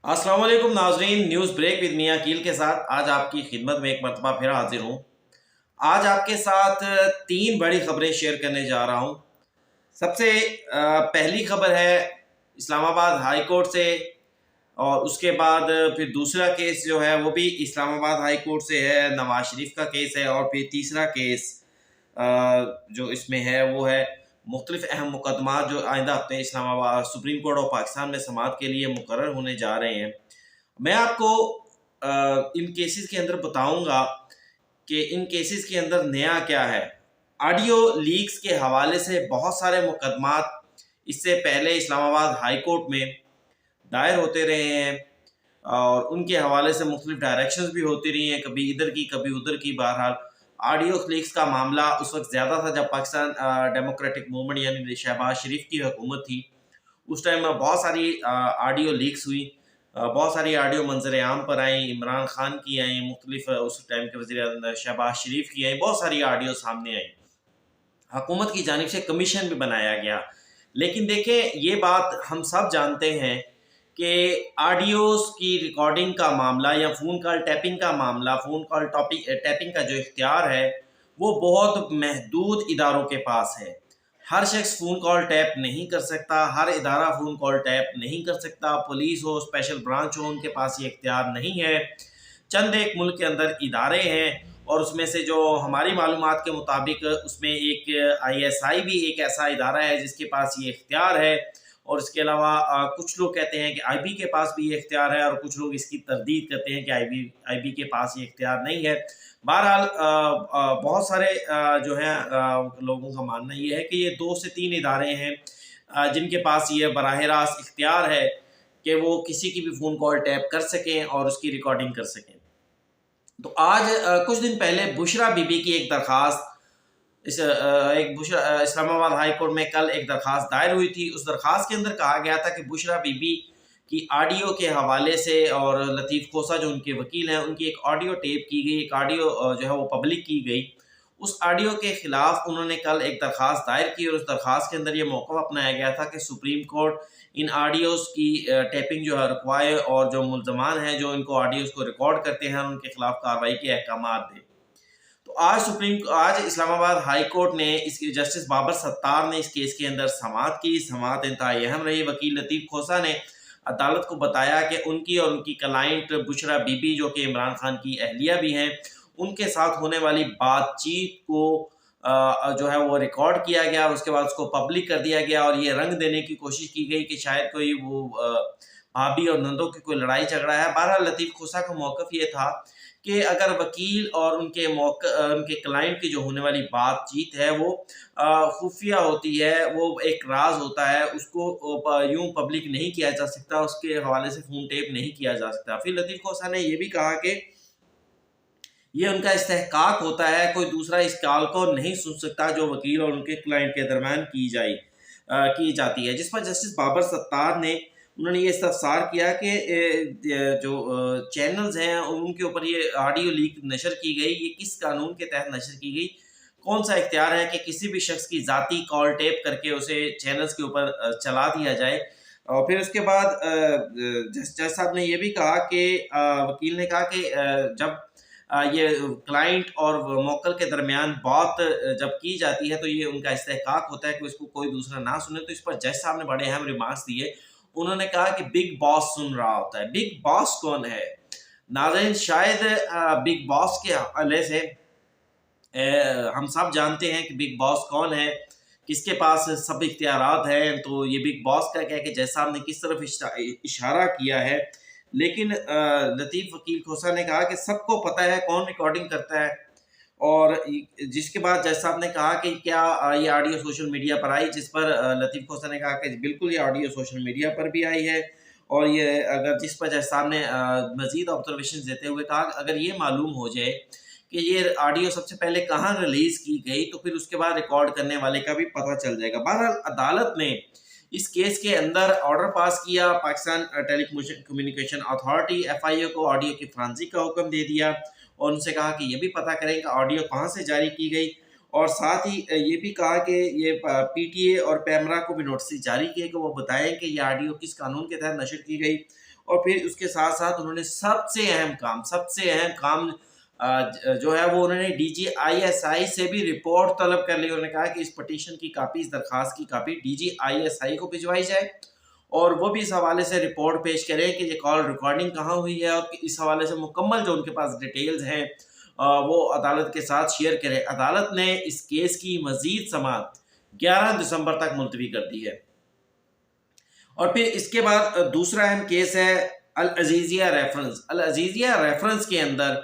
अस्सलाम वालेकुम नाजरीन, न्यूज़ ब्रेक विद मियां कील के साथ आज आपकी खिदमत में एक मरतबा फिर हाजिर हूँ। आज आपके साथ तीन बड़ी खबरें शेयर करने जा रहा हूँ। सबसे पहली खबर है इस्लामाबाद हाई कोर्ट से, और उसके बाद फिर दूसरा केस जो है वो भी इस्लामाबाद हाई कोर्ट से है, नवाज शरीफ का केस है। और फिर तीसरा केस अ, जो इसमें है वो है मुख्तलिफ अहम मुकदमात जो आइंदा हफ्ते Islamabad supreme court of Pakistan में समाअत के लिए मुकर्रर होने जा रहे हैं। मैं आपको इन केसेस के अंदर बताऊंगा कि इन केसेस के अंदर नया क्या है। ऑडियो लीक्स के हवाले से बहुत सारे मुकदमात इससे पहले इस्लामाबाद हाई कोर्ट में दायर होते रहे हैं, और उनके हवाले से मुख्तलिफ डायरेक्शंस भी होती रही हैं, कभी इधर की कभी उधर की। बहरहाल ऑडियो लीक्स का मामला उस वक्त ज़्यादा था जब पाकिस्तान डेमोक्रेटिक मूवमेंट यानी शहबाज शरीफ की हुकूमत थी। उस टाइम में बहुत सारी ऑडियो लीक्स हुई, बहुत सारी ऑडियो मंजर आम पर आई, इमरान खान की आई, मुख्तलिफ उस टाइम के वज़ीर शहबाज शरीफ की आई, बहुत सारी ऑडियो सामने आई। हुकूमत की जानिब से कमीशन भी बनाया गया। लेकिन देखें, ये बात हम सब जानते हैं कि ऑडियोज़ की रिकॉर्डिंग का मामला या फ़ोन कॉल टैपिंग का मामला, फ़ोन कॉल टैपिंग का जो इख्तियार है वो बहुत महदूद इदारों के पास है। हर शख्स फ़ोन कॉल टैप नहीं कर सकता, हर इदारा फ़ोन कॉल टैप नहीं कर सकता। पुलिस हो, स्पेशल ब्रांच हो, उनके पास ये इख्तियार नहीं है। चंद एक मुल्क के अंदर इदारे हैं, और उसमें से जो हमारी मालूमात के मुताबिक उसमें एक आईएसआई भी एक ऐसा इदारा है जिसके पास ये इख्तियार है। और इसके अलावा कुछ लोग कहते हैं कि आईबी के पास भी ये इख्तियार है, और कुछ लोग इसकी तरदीद करते हैं कि आईबी के पास ये इख्तियार नहीं है। बहरहाल बहुत सारे जो हैं लोगों का मानना ये है कि ये 2 से 3 इदारे हैं जिनके पास ये बराह रास्त इख्तियार है कि वो किसी की भी फ़ोन कॉल टैप कर सकें और उसकी रिकॉर्डिंग कर सकें। तो आज कुछ दिन पहले बुशरा बीबी की एक दरख्वास्त इस्लामाबाद हाई कोर्ट में कल एक दरख्वास्त दायर हुई थी। उस दरख्वास्त के अंदर कहा गया था कि बुशरा बीबी की ऑडियो के हवाले से, और लतीफ़ खोसा जो उनके वकील हैं उनकी एक ऑडियो टेप की गई, एक ऑडियो जो है वो पब्लिक की गई। उस ऑडियो के ख़िलाफ़ उन्होंने कल एक दरख्वास्त दायर की, और उस दरख्वास्त के अंदर ये मौक़िफ़ अपनाया गया था कि सुप्रीम कोर्ट इन ऑडियोज़ की टेपिंग जो है रुकवाए, और जो मुल्ज़मान हैं जो इनको ऑडियोज़ को रिकॉर्ड करते हैं उनके ख़िलाफ़ कार्रवाई के अहकामात दें। तो आज इस्लामाबाद हाई कोर्ट ने इसकी जस्टिस बाबर सत्तार ने इस केस के अंदर समाअत की। समाअत इंतहाई अहम रही। वकील लतीफ़ खोसा ने अदालत को बताया कि उनकी और उनकी क्लाइंट बुशरा बीबी जो कि इमरान खान की अहलिया भी हैं, उनके साथ होने वाली बातचीत को जो है वो रिकॉर्ड किया गया, और उसके बाद उसको पब्लिक कर दिया गया, और ये रंग देने की कोशिश की गई कि शायद कोई वो भाभी और नंदों की कोई लड़ाई झगड़ा है। बहरहाल लतीफ़ खोसा का मौक़िफ़ ये था कि अगर वकील और उनके क्लाइंट की जो होने वाली बातचीत है वो खुफिया होती है, वो एक राज होता है, उसको यूं पब्लिक नहीं किया जा सकता, उसके हवाले से फ़ोन टेप नहीं किया जा सकता। फिर लतीफ़ खोसा ने ये भी कहा कि ये उनका इस्तेहकाक होता है, कोई दूसरा इस कॉल को नहीं सुन सकता जो वकील और उनके क्लाइंट के दरमियान की जाती है। जिस पर जस्टिस बाबर सत्तार ने उन्होंने ये इस्तफसार किया कि जो चैनल्स हैं उनके ऊपर ये ऑडियो लीक नशर की गई, ये किस कानून के तहत नशर की गई, कौन सा इख्तियार है कि किसी भी शख्स की ज़ाती कॉल टेप करके उसे चैनल्स के ऊपर चला दिया जाए। और फिर उसके बाद जज साहब ने ये भी कहा कि वकील ने कहा कि जब ये क्लाइंट और मोक्कल के दरमियान बात जब की जाती है तो ये उनका इस्तेहकाक होता है कि उसको कोई दूसरा ना सुने। तो इस पर जज साहब ने बड़े अहम रिमार्क्स दिए। उन्होंने कहा कि बिग बॉस सुन रहा होता है। बिग बॉस कौन है? नाज़रीन, शायद बिग बॉस के हवाले से हम सब जानते हैं कि बिग बॉस कौन है, किसके पास सब इख्तियारात हैं। तो ये बिग बॉस का क्या है कि जज साहब ने किस तरफ इशारा किया है। लेकिन लतीफ़ वकील खोसा ने कहा कि सबको पता है कौन रिकॉर्डिंग करता है। और जिसके बाद जज साहब ने कहा कि क्या ये ऑडियो सोशल मीडिया पर आई, जिस पर लतीफ़ खोसा ने कहा कि बिल्कुल ये ऑडियो सोशल मीडिया पर भी आई है। और ये अगर जिस पर जज साहब ने मज़ीद ऑब्जर्वेशन देते हुए कहा कि अगर ये मालूम हो जाए कि ये ऑडियो सबसे पहले कहाँ रिलीज़ की गई तो फिर उसके बाद रिकॉर्ड करने वाले का भी पता चल जाएगा। बहरहाल अदालत ने इस केस के अंदर ऑर्डर पास किया। पाकिस्तान टेलीकम्युनिकेशन अथॉरिटी एफआईए को ऑडियो की फॉरेंसिक का हुक्म दे दिया, और उनसे कहा कि ये भी पता करें कि ऑडियो कहाँ से जारी की गई, اور ساتھ ہی یہ بھی کہا کہ یہ پی ٹی اے اور پیمرا کو بھی نوٹس جاری کیے کہ وہ بتائیں کہ یہ آڈیو کس قانون کے تحت نشر کی گئی، اور پھر اس کے ساتھ ساتھ انہوں نے سب سے اہم کام جو ہے وہ انہوں نے ڈی جی آئی ایس آئی سے بھی رپورٹ طلب کر لی. انہوں نے کہا کہ اس پٹیشن کی کاپی، اس درخواست کی copy D G I S I کو بھجوائی جائے، اور وہ بھی اس حوالے سے رپورٹ پیش کریں کہ یہ کال ریکارڈنگ کہاں ہوئی ہے، اور اس حوالے سے مکمل جو ان کے پاس ڈیٹیلز ہیں وہ عدالت کے ساتھ شیئر کریں. عدالت نے اس کیس کی مزید سماعت 11 دسمبر تک ملتوی کر دی ہے. اور پھر اس کے بعد دوسرا اہم کیس ہے العزیزیہ ریفرنس. العزیزیہ ریفرنس کے اندر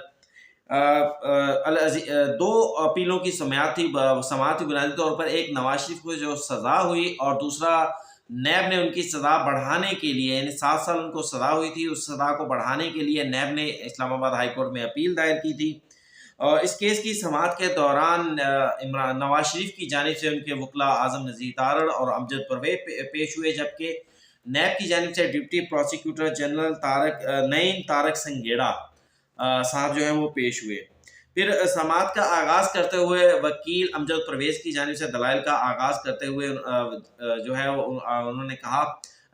دو اپیلوں کی سماعت تھی بنیادی طور پر. ایک نواز شریف کو جو سزا ہوئی، اور دوسرا نیب نے ان کی سزا بڑھانے کے لیے، یعنی 7 سال ان کو سزا ہوئی تھی، اس سزا کو بڑھانے کے لیے نیب نے اسلام آباد ہائی کورٹ میں اپیل دائر کی تھی. اس کیس کی سماعت کے دوران نواز شریف کی جانب سے ان کے وکلاء اعظم نذیر تارڑ اور امجد پرویز پیش ہوئے، جبکہ نیب کی جانب سے ڈپٹی پروسیکیوٹر جنرل نعیم طارق سنگیڑا صاحب جو ہیں وہ پیش ہوئے. پھر سماعت کا آغاز کرتے ہوئے وکیل امجد پرویز کی جانب سے دلائل کا آغاز کرتے ہوئے جو ہے انہوں نے کہا،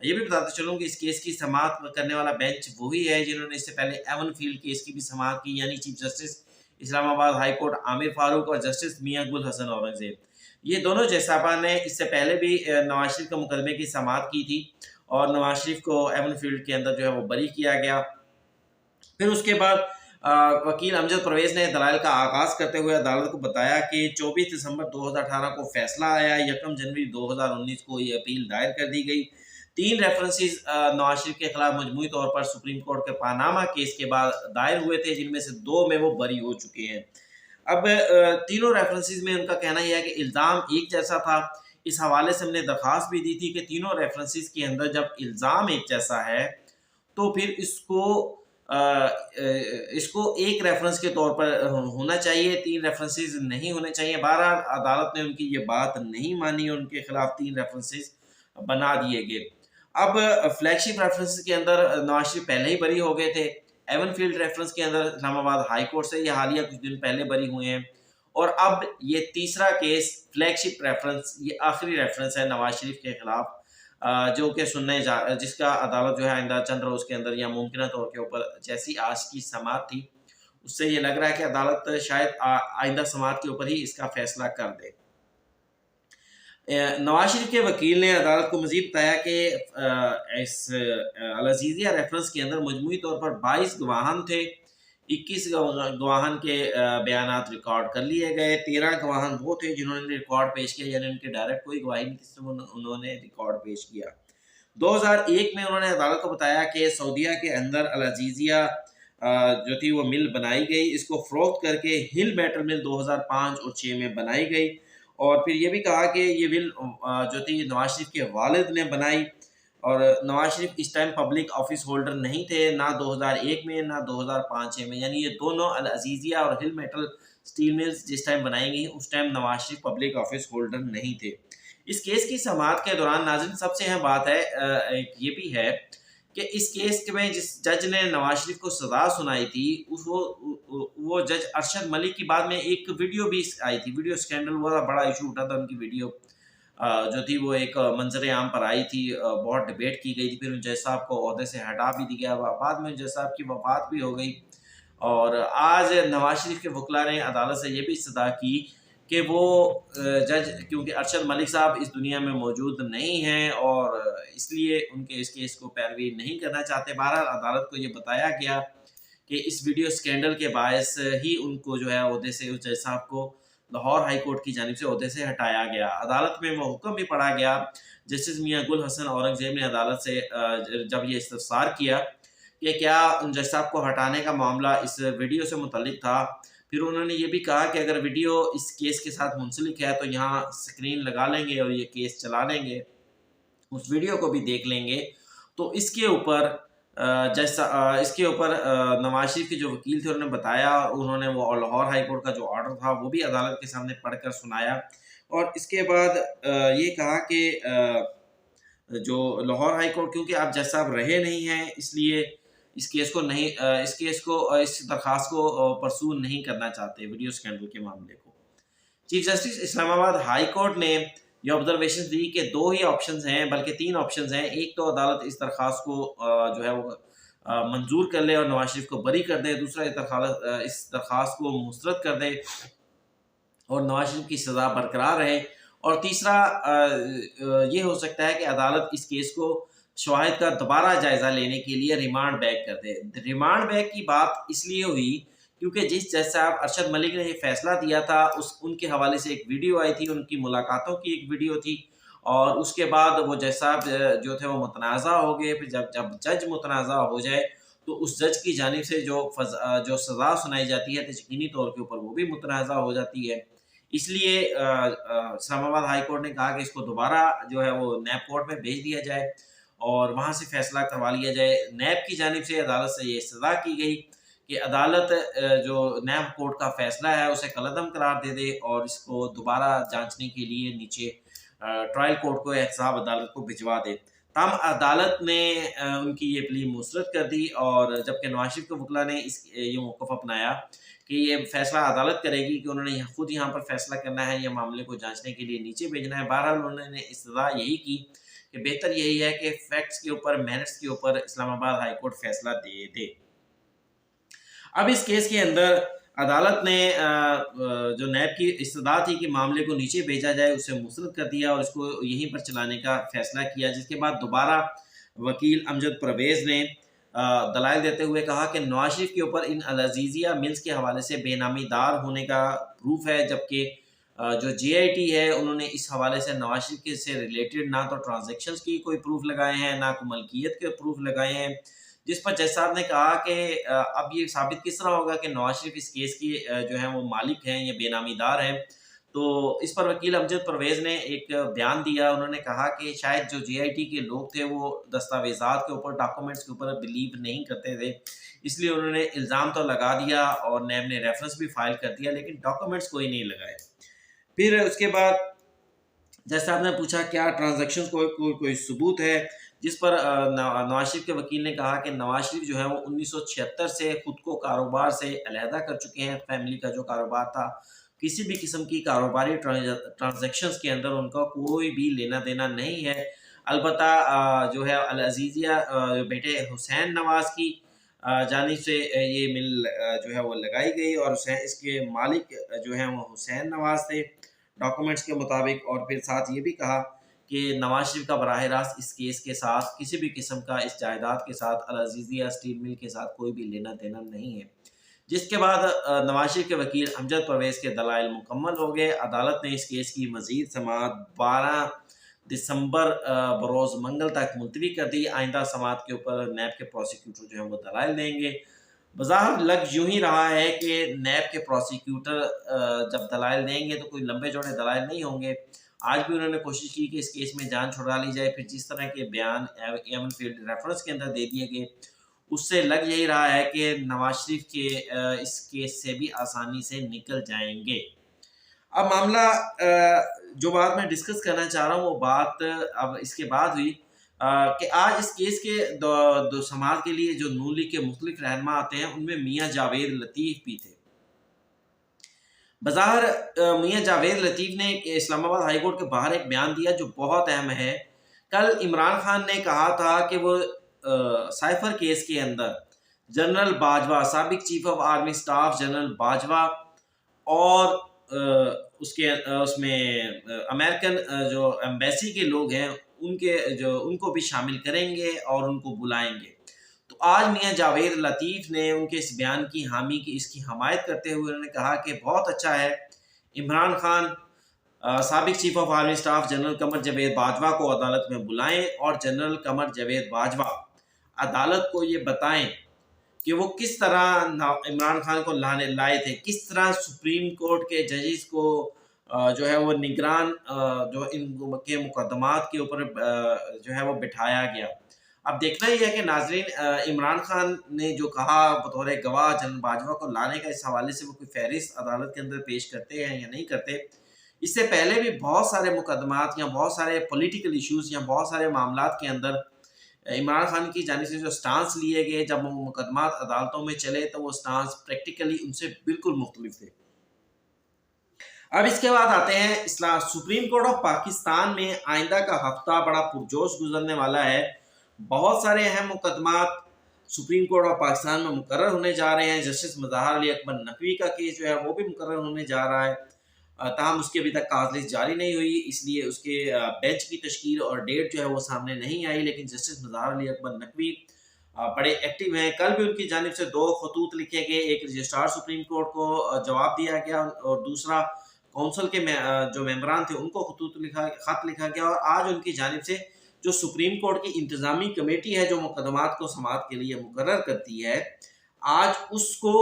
یہ بھی بتاتے چلوں کہ اس کیس کی سماعت کرنے والا بینچ وہی ہے جنہوں نے اس سے پہلے ایون فیلڈ کیس کی بھی سماعت کی، یعنی چیف جسٹس اسلام آباد ہائی کورٹ عامر فاروق اور جسٹس میاں گل حسن اورنگزیب. یہ دونوں جج صاحبان نے اس سے پہلے بھی نواز شریف کے مقدمے کی سماعت کی تھی، اور نواز شریف کو ایون فیلڈ کے اندر جو ہے وہ بری کیا گیا. پھر اس کے بعد وکیل امجد پرویز نے دلائل کا آغاز کرتے ہوئے عدالت کو بتایا کہ 24 دسمبر 2018 کو فیصلہ آیا، 1 جنوری 2019 کو یہ اپیل دائر کر دی گئی. 3 ریفرنسز نواز شریف کے خلاف مجموعی طور پر سپریم کورٹ کے پاناما کیس کے بعد دائر ہوئے تھے، جن میں سے 2 میں وہ بری ہو چکے ہیں. اب تینوں ریفرنسز میں ان کا کہنا یہ ہے کہ الزام ایک جیسا تھا. اس حوالے سے ہم نے درخواست بھی دی تھی کہ تینوں ریفرنسز کے اندر جب الزام ایک جیسا ہے تو پھر اس کو ایک ریفرنس کے طور پر ہونا چاہیے، 3 ریفرنسز نہیں ہونے چاہیے. بہرحال عدالت نے ان کی یہ بات نہیں مانی، ان کے خلاف 3 ریفرنسز بنا دیے گئے. اب فلیگ شپ ریفرنس کے اندر نواز شریف پہلے ہی بری ہو گئے تھے. ایون فیلڈ ریفرنس کے اندر اسلام آباد ہائی کورٹ سے یہ حالیہ کچھ دن پہلے بری ہوئے ہیں. اور اب یہ تیسرا کیس فلیگ شپ ریفرنس، یہ آخری ریفرنس ہے نواز شریف کے خلاف، جو کہ جس کا عدالت جو ہے آئندہ چند روز کے اندر یا ممکنہ طور کے اوپر جیسی آج کی سماعت تھی اس سے یہ لگ رہا ہے کہ عدالت شاید آئندہ سماعت کے اوپر ہی اس کا فیصلہ کر دے. نواز شریف کے وکیل نے عدالت کو مزید بتایا کہ اس العزیزیہ ریفرنس کے اندر مجموعی طور پر 22 گواہان تھے، 21 گواہان کے بیانات ریکارڈ کر لیے گئے، 13 گواہان وہ تھے جنہوں نے ریکارڈ پیش کیا، یعنی ان کے ڈائریکٹ کوئی گواہی نہیں تھی، انہوں نے ریکارڈ پیش کیا. 2001 میں انہوں نے عدالت کو بتایا کہ سعودیہ کے اندر العزیزیہ جو تھی وہ مل بنائی گئی، اس کو فروخت کر کے ہل میٹل مل 2005 اور 6 میں بنائی گئی. اور پھر یہ بھی کہا کہ یہ مل جو تھی نواز شریف کے والد نے بنائی، اور نواز شریف اس ٹائم پبلک آفس ہولڈر نہیں تھے، نہ 2001 میں نہ 2005 میں، یعنی یہ دونوں العزیزیہ اور ہل میٹل سٹیل ملز جس ٹائم بنائی گئی اس time Nawaz Sharif public office holder نہیں تھے. اس کیس کی سماعت کے دوران ناظرین سب سے اہم بات ہے یہ بھی ہے کہ اس کیس میں جس جج نے نواز شریف کو سزا سنائی تھی وہ جج ارشد ملک کی بعد میں ایک ویڈیو بھی آئی تھی، ویڈیو اسکینڈل ہوا تھا، بڑا ایشو اٹھا تھا، ان کی ویڈیو جو تھی وہ ایک منظر عام پر آئی تھی، بہت ڈیبیٹ کی گئی تھی. پھر ان جج صاحب کو عہدے سے ہٹا بھی دیا گیا، بعد میں ان جج صاحب کی وفات بھی ہو گئی. اور آج نواز شریف کے وکلاء نے عدالت سے یہ بھی استدعا کی کہ وہ جج، کیونکہ ارشد ملک صاحب اس دنیا میں موجود نہیں ہیں اور اس لیے ان کے اس کیس کو پیروی نہیں کرنا چاہتے. بہرحال عدالت کو یہ بتایا گیا کہ اس ویڈیو اسکینڈل کے باعث ہی ان کو جو ہے عہدے سے، اس جج صاحب کو لاہور ہائی کورٹ کی جانب سے عہدے سے ہٹایا گیا. عدالت میں وہ حکم بھی پڑھا گیا. جسٹس میاں گل حسن اورنگزیب نے عدالت سے جب یہ استفسار کیا کہ کیا ان جج صاحب کو ہٹانے کا معاملہ اس ویڈیو سے متعلق تھا، پھر انہوں نے یہ بھی کہا کہ اگر ویڈیو اس کیس کے ساتھ منسلک ہے تو یہاں سکرین لگا لیں گے اور یہ کیس چلا لیں گے، اس ویڈیو کو بھی دیکھ لیں گے. تو اس کے اوپر نواز شریف کے جو وکیل تھے انہوں نے بتایا، انہوں نے وہ لاہور ہائی کورٹ کا جو آرڈر تھا وہ بھی عدالت کے سامنے پڑھ کر سنایا، اور اس کے بعد یہ کہا کہ جو لاہور ہائی کورٹ، کیونکہ آپ جج صاحب رہے نہیں ہیں اس لیے اس درخواست کو پرسو نہیں کرنا چاہتے ویڈیو اسکینڈل کے معاملے کو. Chief justice Islamabad high court ने ये ऑब्जर्वेशन दी कि 2 ही ऑप्शंस हैं, बल्कि 3 ऑप्शंस हैं। एक तो अदालत इस दरख्वास्त को जो है वो मंजूर कर ले और नवाज शरीफ को बरी कर दे, दूसरा इस दरख्वास्त को मुस्तरद कर दे और नवाज शरीफ की सज़ा बरकरार रहे, और तीसरा ये हो सकता है कि अदालत इस केस को शवाहिद का दोबारा जायज़ा लेने के लिए रिमांड बैक कर दे। रिमांड बैक की बात इसलिए हुई क्योंकि जिस जज साहब अरशद मलिक ने ये फैसला दिया था, उनके हवाले से एक वीडियो आई थी, उनकी मुलाकातों की एक वीडियो थी, और उसके बाद वो जज साहब जो थे वो मुतनाज़ा हो गए। फिर जब जब जज मुतनाज़ा हो जाए तो उस जज की जानिब से जो सज़ा सुनाई जाती है तो यकीनी तौर के ऊपर वो भी मुतनाज़ा हो जाती है। इसलिए इस्लामाबाद हाई कोर्ट ने कहा कि इसको दोबारा जो है वो नैब कोर्ट में भेज दिया जाए और वहाँ से फैसला करवा लिया जाए। नैब की जानिब से अदालत से ये सज़ा की गई कि अदालत जो नैब कोर्ट का फैसला है उसे कलअदम करार दे दे और इसको दोबारा जांचने के लिए नीचे ट्रायल कोर्ट को एहतसाब अदालत को भिजवा दे। तमाम अदालत ने उनकी ये प्ली मुस्तरद कर दी, और जबकि नवाज शरीफ के वकला ने ये मौक़िफ़ अपनाया कि ये फैसला अदालत करेगी कि उन्होंने खुद यहाँ पर फैसला करना है या मामले को जांचने के लिए नीचे भेजना है। बहरहाल उन्होंने इस्तदा यही की कि बेहतर यही है कि फैक्ट्स के ऊपर, मेरिट्स के ऊपर इस्लामाबाद हाई कोर्ट फैसला दे दे। अब इस केस के अंदर अदालत ने जो नैब की इस्तदा थी कि मामले को नीचे भेजा जाए, उसे मुस्तरद कर दिया और इसको यहीं पर चलाने का फैसला किया, जिसके बाद दोबारा वकील अमजद परवेज़ ने दलाइल देते हुए कहा कि नवाज शरीफ के ऊपर इन अल-अज़ीज़िया मिल्स के हवाले से बेनामीदार होने का प्रूफ है, जबकि जो JIT है उन्होंने इस हवाले से नवाज शरीफ के से रिलेटेड ना तो ट्रांजैक्शंस की कोई प्रूफ लगाए हैं, ना कोई मलकियत के प्रूफ लगाए हैं, जिस पर जज साहब ने कहा कि अब ये साबित किस तरह होगा कि नवाज शरीफ इस केस की जो है वो मालिक हैं या बेनामीदार हैं। तो इस पर वकील अमजद परवेज़ ने एक बयान दिया। उन्होंने कहा कि शायद जो JIT के लोग थे वो दस्तावेज़ात के ऊपर, डॉक्यूमेंट्स के ऊपर बिलीव नहीं करते थे, इसलिए उन्होंने इल्ज़ाम तो लगा दिया और नैब ने रेफरेंस भी फाइल कर दिया, लेकिन डॉक्यूमेंट्स कोई नहीं लगाए। फिर उसके बाद जज साहब ने पूछा क्या ट्रांजैक्शंस कोई सबूत है, जिस पर नवाज शरीफ के वकील ने कहा कि नवाज शरीफ जो है वो 1976 से खुद को कारोबार से अलहदा कर चुके हैं। फैमिली का जो कारोबार था, किसी भी किस्म की कारोबारी ट्रांजैक्शंस के अंदर उनका कोई भी लेना देना नहीं है। अलबत्ता जो है अल-अज़ीज़िया बेटे हुसैन नवाज की जानिब से ये मिल जो है वो लगाई गई, और इसके मालिक जो हैं वो हुसैन नवाज थे डॉक्यूमेंट्स के मुताबिक। और फिर साथ ये भी कहा कि नवाज शरीफ का बराह रास्त इस केस के साथ, किसी भी किस्म का इस जायदाद के साथ, अल-अज़ीज़िया स्टील मिल के साथ कोई भी लेना देना नहीं है। जिसके बाद नवाज शरीफ के वकील अमजद परवेज़ के दलाइल मुकम्मल हो गए। अदालत ने इस केस की मज़ीद समाअत 12 दिसंबर बरोज़ मंगल तक मुलतवी कर दी। आइंदा समाअत के ऊपर नैब के प्रोसिक्यूटर जो हैं वो दलाइल देंगे। बज़ाहिर लग यूँ ही रहा है कि नैब के प्रोसिक्यूटर जब दलाइल देंगे तो कोई लंबे चौड़े दलाइल नहीं होंगे। आज भी उन्होंने कोशिश की कि इस केस में जान छुड़ा ली जाए, फिर जिस तरह के बयान एवन फील्ड रेफरेंस के अंदर दे दिए गए, उससे लग यही रहा है कि नवाज शरीफ के इस केस से भी आसानी से निकल जाएंगे। अब मामला जो बात मैं डिस्कस करना चाह रहा हूँ वो बात अब इसके बाद हुई कि आज इस केस के दो समाअत के लिए जो नून लीग के मुख्तलिफ रहनुमा आते हैं, उनमें मियाँ जावेद लतीफ़ भी थे। बज़ाहिर मियाँ जावेद लतीफ़ ने इस्लामाबाद हाई कोर्ट के बाहर एक बयान दिया जो बहुत अहम है। कल इमरान खान ने कहा था कि वो साइफर केस के अंदर जनरल बाजवा, साबिक chief of army staff general Bajwa और उसमें अमेरिकन जो एम्बेसी के लोग हैं उनको भी शामिल करेंगे और उनको बुलाएंगे। तो आज मियाँ जावेद लतीफ़ ने उनके इस बयान की हामी की, इसकी हमायत करते हुए उन्होंने कहा कि बहुत अच्छा है इमरान खान साबिक chief of army staff general Qamar Javed Bajwa को अदालत में बुलाएं और जनरल कमर जावेद बाजवा अदालत को ये बताएं कि वो किस तरह इमरान खान को लाए थे, किस तरह सुप्रीम कोर्ट के जजेस को जो है वो निगरान जो इनके मुकदमात के ऊपर जो है वो बिठाया गया। अब देखना ही है कि नाजरीन इमरान खान ने जो कहा बतौर गवाह जनरल बाजवा को लाने का, इस हवाले से वो कोई फहरिस्त अदालत के अंदर पेश करते हैं या नहीं करते। इससे पहले भी बहुत सारे मुकदमात या बहुत सारे पॉलिटिकल इश्यूज़ या बहुत सारे मामलात के अंदर इमरान खान की जानिब से जो स्टांस लिए गए, जब वो मुकदमात अदालतों में चले तो वो स्टांस प्रैक्टिकली उनसे बिल्कुल मुख्तलिफ थे। اب اس کے بعد آتے ہیں سپریم کورٹ آف پاکستان میں آئندہ کا ہفتہ بڑا پرجوش گزرنے والا ہے. بہت سارے اہم مقدمات سپریم کورٹ آف پاکستان میں مقرر ہونے جا رہے ہیں. جسٹس مظہر علی اکبر نقوی کا کیس جو ہے وہ بھی مقرر ہونے جا رہا ہے. تاہم اس کی ابھی تک کاز لسٹ جاری نہیں ہوئی، اس لیے اس کے بینچ کی تشکیل اور ڈیٹ جو ہے وہ سامنے نہیں آئی. لیکن جسٹس مظہر علی اکبر نقوی بڑے ایکٹیو ہیں. کل بھی ان کی جانب سے 2 خطوط لکھے گئے، ایک رجسٹرار سپریم کورٹ کو جواب دیا گیا اور دوسرا کونسل کے جو ممبران تھے ان کو خط لکھا گیا. اور آج ان کی جانب سے جو سپریم کورٹ کی انتظامی کمیٹی ہے جو مقدمات کو سماعت کے لیے مقرر کرتی ہے، آج اس کو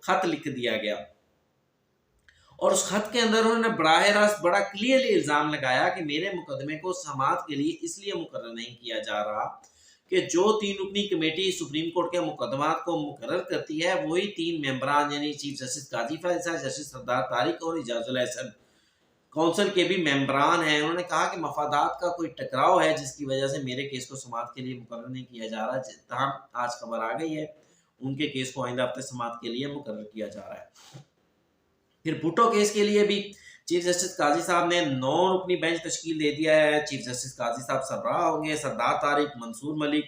خط لکھ دیا گیا. اور اس خط کے اندر انہوں نے براہ راست بڑا کلیئرلی الزام لگایا کہ میرے مقدمے کو سماعت کے لیے اس لیے مقرر نہیں کیا جا رہا کہ جو 3 رکنی کمیٹی سپریم کورٹ کے مقدمات کو مقرر کرتی ہے وہی 3 ممبران یعنی چیف جسٹس قاضی فیض صاحب، جسٹس سردار طارق اور اعجاز الاحسن کونسل کے بھی ممبران ہیں. انہوں نے کہا کہ مفادات کا کوئی ٹکراؤ ہے جس کی وجہ سے میرے کیس کو سماعت کے لیے مقرر نہیں کیا جا رہا. تاہم آج خبر آ گئی ہے ان کے کیس کو آئندہ ہفتے سماعت کے لیے مقرر کیا جا رہا ہے. پھر بھٹو کیس کے لیے بھی چیف جسٹس قاضی صاحب نے 9 رکنی بینچ تشکیل دے دیا ہے. چیف جسٹس قاضی صاحب سربراہ ہوں گے سردار طارق، منصور ملک،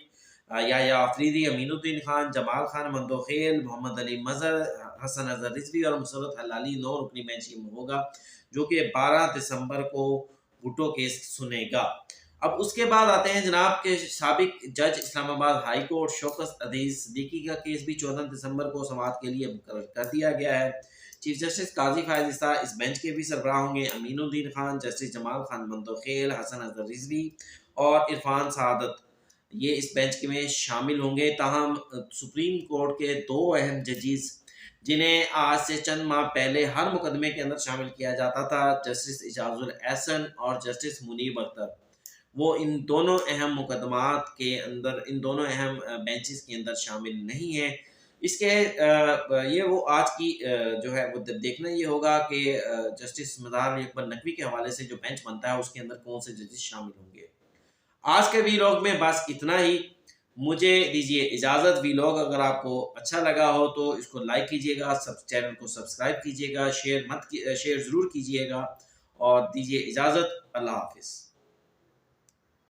یحییٰ آفریدی، امین الدین خان، جمال خان مندوخیل، محمد علی مظہر، حسن اظہر رضوی اور مسرت حلالی 9 رکنی بینچ میں ہوگا جو کہ 12 دسمبر کو بھٹو کیس سنے گا. اب اس کے بعد آتے ہیں جناب کے سابق جج اسلام آباد ہائی کورٹ شوکت عزیز صدیقی کا کیس بھی 14 دسمبر کو سماعت کے لیے مقرر کر دیا گیا ہے. چیف جسٹس قاضی فائز عیسیٰ اس بینچ کے بھی سربراہ ہوں گے. امین الدین خان، جسٹس جمال خان مندوخیل، حسن اظہر رضوی اور عرفان سعادت یہ اس بینچ میں شامل ہوں گے. تاہم سپریم کورٹ کے 2 اہم ججز جنہیں آج سے چند ماہ پہلے ہر مقدمے کے اندر شامل کیا جاتا تھا، جسٹس اعجاز الاحسن اور جسٹس منیب اختر، وہ ان دونوں اہم مقدمات کے اندر، ان دونوں اہم بینچز کے اندر شامل نہیں ہیں. اس کے یہ وہ آج کی جو ہے وہ دیکھنا یہ ہوگا کہ جسٹس مظہر علی اکبر نقوی کے حوالے سے جو بینچ بنتا ہے اس کے اندر کون سے ججز شامل ہوں گے. آج کے ویلاگ میں بس اتنا ہی. مجھے دیجیے اجازت. ویلاگ اگر آپ کو اچھا لگا ہو تو اس کو لائک کیجیے گا، چینل کو سبسکرائب کیجیے گا، شیئر ضرور کیجیے گا اور دیجیے اجازت. اللہ حافظ.